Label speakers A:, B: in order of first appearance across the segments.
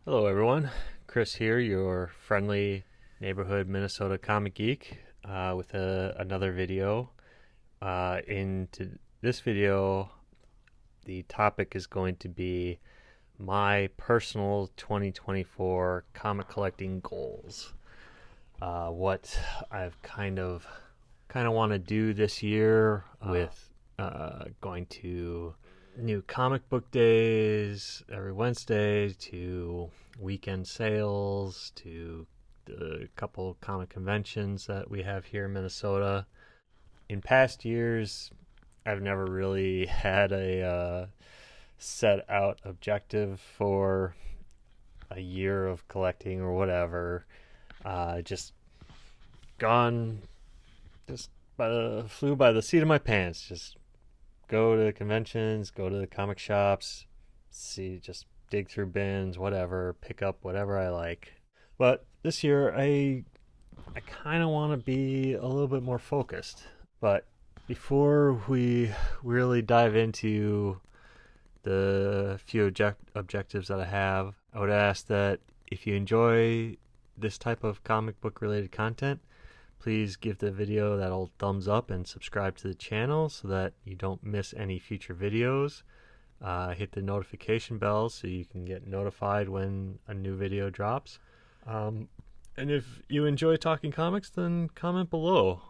A: Hello everyone, Chris here, your friendly neighborhood Minnesota comic geek with another video. Into this video, the topic is going to be my personal 2024 comic collecting goals. What I've kind of want to do this year with going to new comic book days every Wednesday, to weekend sales, to the couple comic conventions that we have here in Minnesota. In past years, I've never really had a set out objective for a year of collecting or whatever. Just gone, just flew by the seat of my pants. Just go to conventions, go to the comic shops, just dig through bins, whatever, pick up whatever I like. But this year, I kind of want to be a little bit more focused. But before we really dive into the few objectives that I have, I would ask that if you enjoy this type of comic book related content, please give the video that old thumbs up and subscribe to the channel so that you don't miss any future videos. Hit the notification bell so you can get notified when a new video drops. And if you enjoy talking comics, then comment below.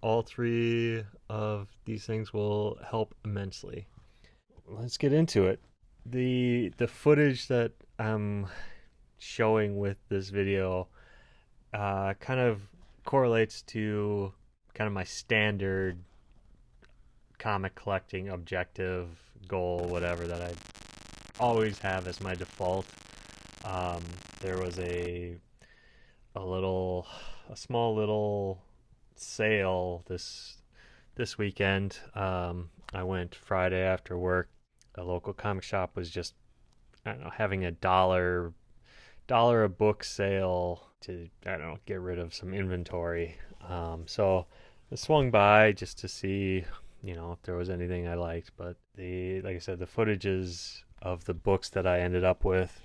A: All three of these things will help immensely. Let's get into it. The footage that I'm showing with this video kind of correlates to kind of my standard comic collecting objective, goal, whatever, that I always have as my default. There was a small little sale this weekend. I went Friday after work. A local comic shop was just, I don't know, having a dollar a book sale to, I don't know, get rid of some inventory. So I swung by just to see, if there was anything I liked. But like I said, the footages of the books that I ended up with,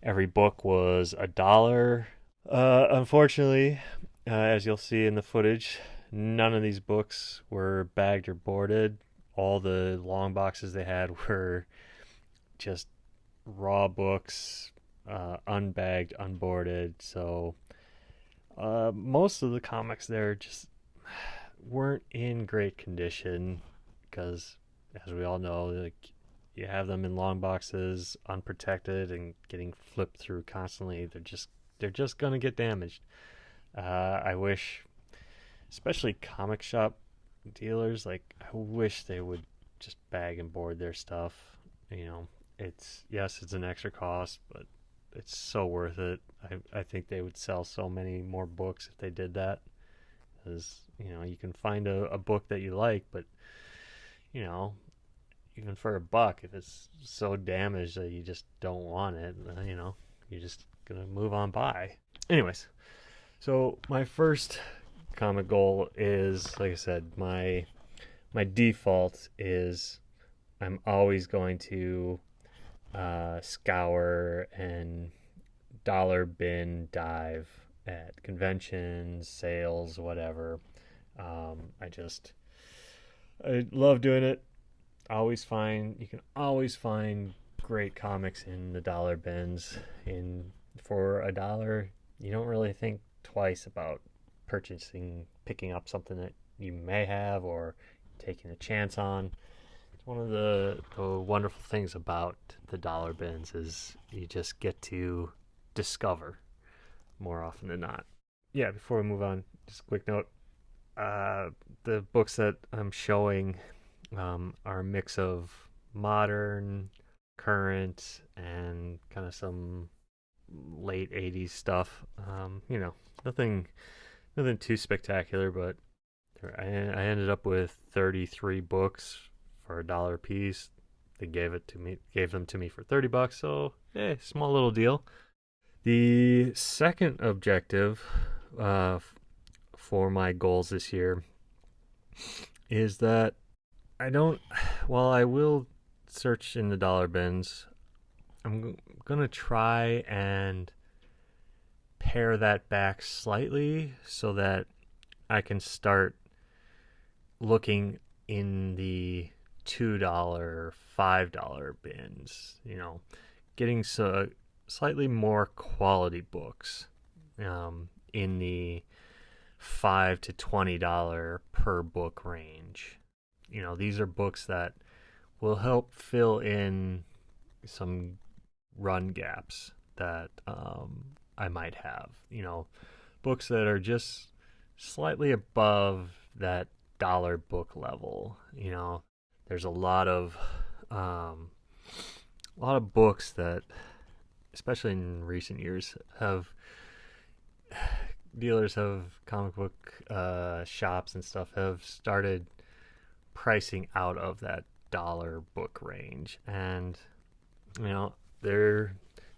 A: every book was $1. Unfortunately, as you'll see in the footage, none of these books were bagged or boarded. All the long boxes they had were just raw books, unbagged, unboarded. So most of the comics there just weren't in great condition because, as we all know, like, you have them in long boxes, unprotected and getting flipped through constantly. They're just gonna get damaged. I wish, especially comic shop dealers, like, I wish they would just bag and board their stuff. It's an extra cost, but it's so worth it. I think they would sell so many more books if they did that, because you can find a book that you like, but even for $1, if it's so damaged that you just don't want it, you're just gonna move on by. Anyways, so my first comic goal is, like I said, my default is I'm always going to scour and dollar bin dive at conventions, sales, whatever. I love doing it. You can always find great comics in the dollar bins. For $1, you don't really think twice about picking up something that you may have or taking a chance on. It's one of the wonderful things about the dollar bins is you just get to discover more often than not. Yeah, before we move on, just a quick note. The books that I'm showing are a mix of modern, current, and kind of some late 80s stuff. Nothing too spectacular, but I ended up with 33 books for $1 a piece. They gave them to me for $30, so small little deal. The second objective for my goals this year is that I don't, while I will search in the dollar bins, I'm going to try and pare that back slightly so that I can start looking in the $2, $5 bins, getting slightly more quality books in the $5 to $20 per book range. These are books that will help fill in some run gaps that I might have. Books that are just slightly above that dollar book level. There's a lot of books that, especially in recent years, have dealers have comic book shops and stuff have started pricing out of that dollar book range, and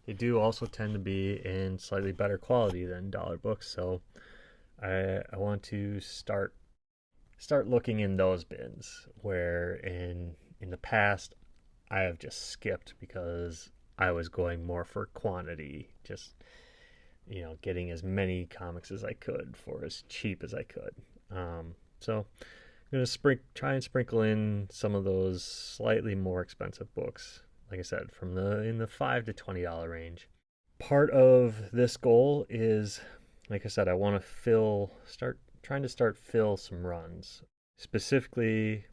A: they do also tend to be in slightly better quality than dollar books. So I want to start looking in those bins where in the past I have just skipped because I was going more for quantity, just getting as many comics as I could for as cheap as I could. So I'm gonna try and sprinkle in some of those slightly more expensive books. Like I said, in the $5 to $20 range. Part of this goal is, like I said, I want to start fill some runs. Specifically,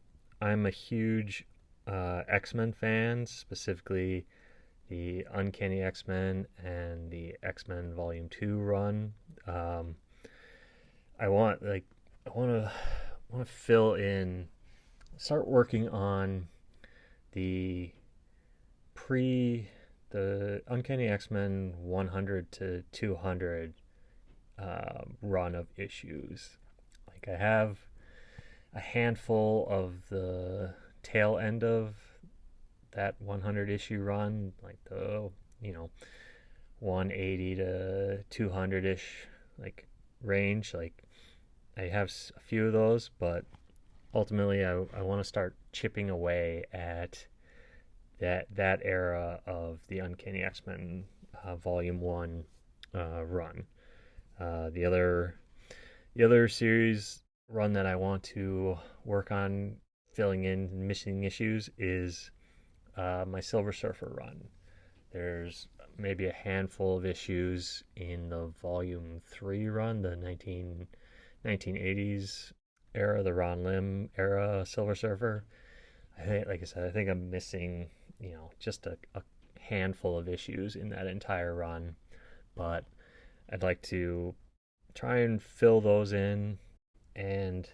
A: I'm a huge X-Men fan, specifically the Uncanny X-Men and the X-Men Volume 2 run. I want to fill in, start working on the the Uncanny X-Men 100 to 200 run of issues. Like, I have a handful of the tail end of that 100 issue run, like the 180 to 200 ish like range. Like, I have a few of those, but ultimately I want to start chipping away at that era of the Uncanny X-Men Volume 1 run. The other series run that I want to work on filling in missing issues is my Silver Surfer run. There's maybe a handful of issues in the Volume 3 run, the 1980s era, the Ron Lim era Silver Surfer. Like I said, I think I'm missing, just a handful of issues in that entire run, but I'd like to try and fill those in, and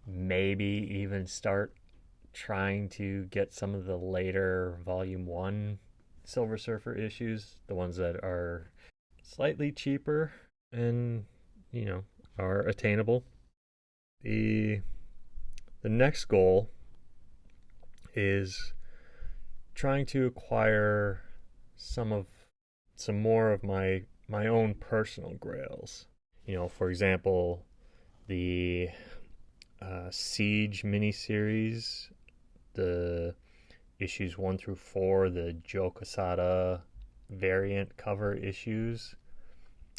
A: maybe even start trying to get some of the later Volume 1 Silver Surfer issues, the ones that are slightly cheaper and are attainable. The next goal is trying to acquire some more of my own personal grails. For example, the Siege miniseries, the issues 1 through 4, the Joe Quesada variant cover issues.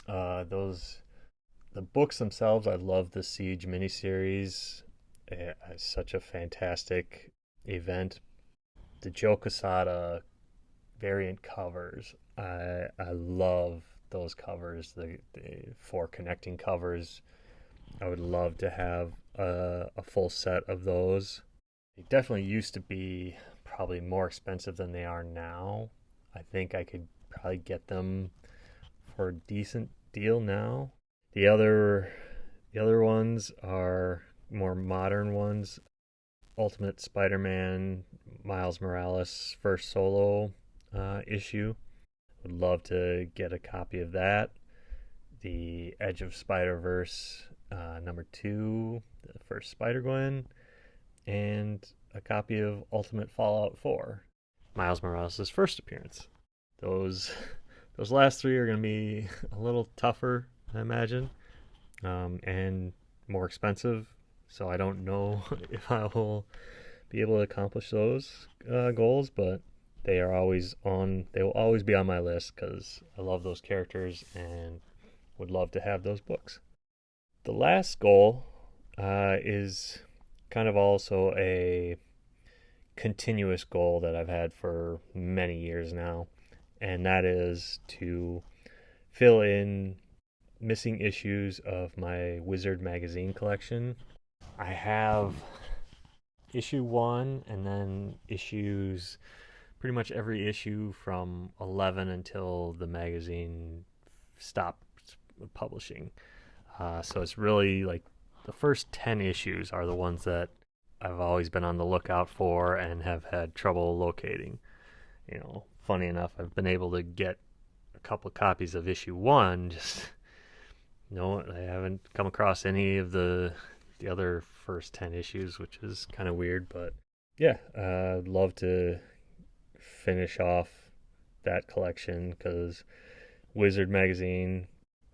A: The books themselves, I love the Siege miniseries. It's such a fantastic event. The Joe Quesada variant covers, I love those covers. The 4 connecting covers. I would love to have a full set of those. They definitely used to be probably more expensive than they are now. I think I could probably get them for a decent deal now. The other ones are more modern ones. Ultimate Spider-Man, Miles Morales first solo issue. Would love to get a copy of that. The Edge of Spider-Verse number 2, the first Spider-Gwen, and a copy of Ultimate Fallout 4, Miles Morales' first appearance. Those last 3 are going to be a little tougher, I imagine. And more expensive, so I don't know if I will be able to accomplish those goals, but they will always be on my list because I love those characters and would love to have those books. The last goal is kind of also a continuous goal that I've had for many years now, and that is to fill in missing issues of my Wizard magazine collection. I have issue 1 and then issues, pretty much every issue from 11 until the magazine stopped publishing. So it's really like the first 10 issues are the ones that I've always been on the lookout for and have had trouble locating. Funny enough, I've been able to get a couple of copies of issue 1, just no, I haven't come across any of the other first 10 issues, which is kind of weird, but yeah, I'd love to finish off that collection because Wizard magazine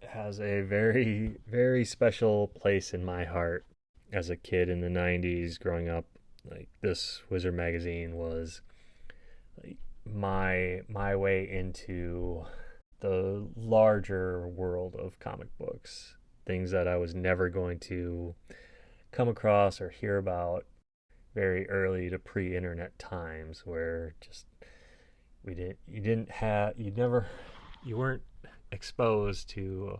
A: has a very, very special place in my heart. As a kid in the 90s growing up, like, this Wizard magazine was like my way into the larger world of comic books, things that I was never going to come across or hear about very early to pre-internet times, where just you weren't exposed to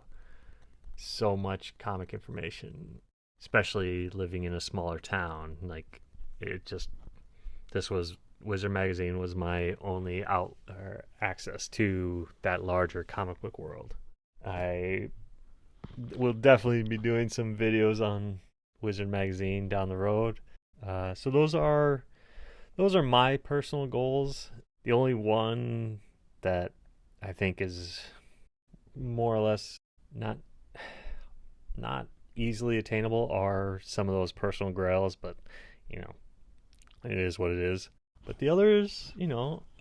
A: so much comic information, especially living in a smaller town. Like, Wizard magazine was my only access to that larger comic book world. I will definitely be doing some videos on Wizard magazine down the road. So those are my personal goals. The only one that I think is more or less not easily attainable are some of those personal grails, but it is what it is. But the others,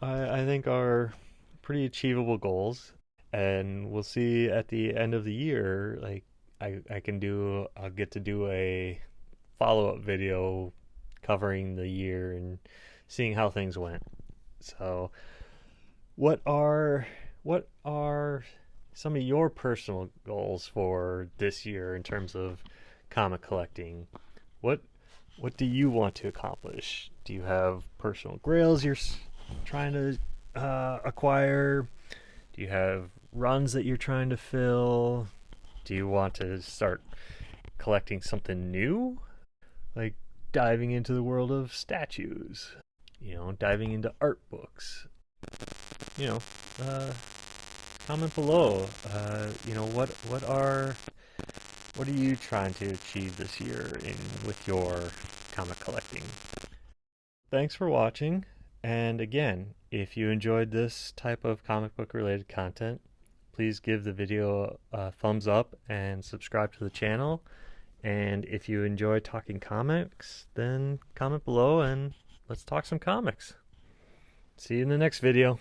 A: I think are pretty achievable goals, and we'll see at the end of the year. Like, I'll get to do a follow-up video covering the year and seeing how things went. So, what are some of your personal goals for this year in terms of comic collecting? What do you want to accomplish? Do you have personal grails you're trying to acquire? Do you have runs that you're trying to fill? Do you want to start collecting something new? Like diving into the world of statues, diving into art books. Comment below. What are you trying to achieve this year with your comic collecting? Thanks for watching, and again, if you enjoyed this type of comic book related content, please give the video a thumbs up and subscribe to the channel. And if you enjoy talking comics, then comment below and let's talk some comics. See you in the next video.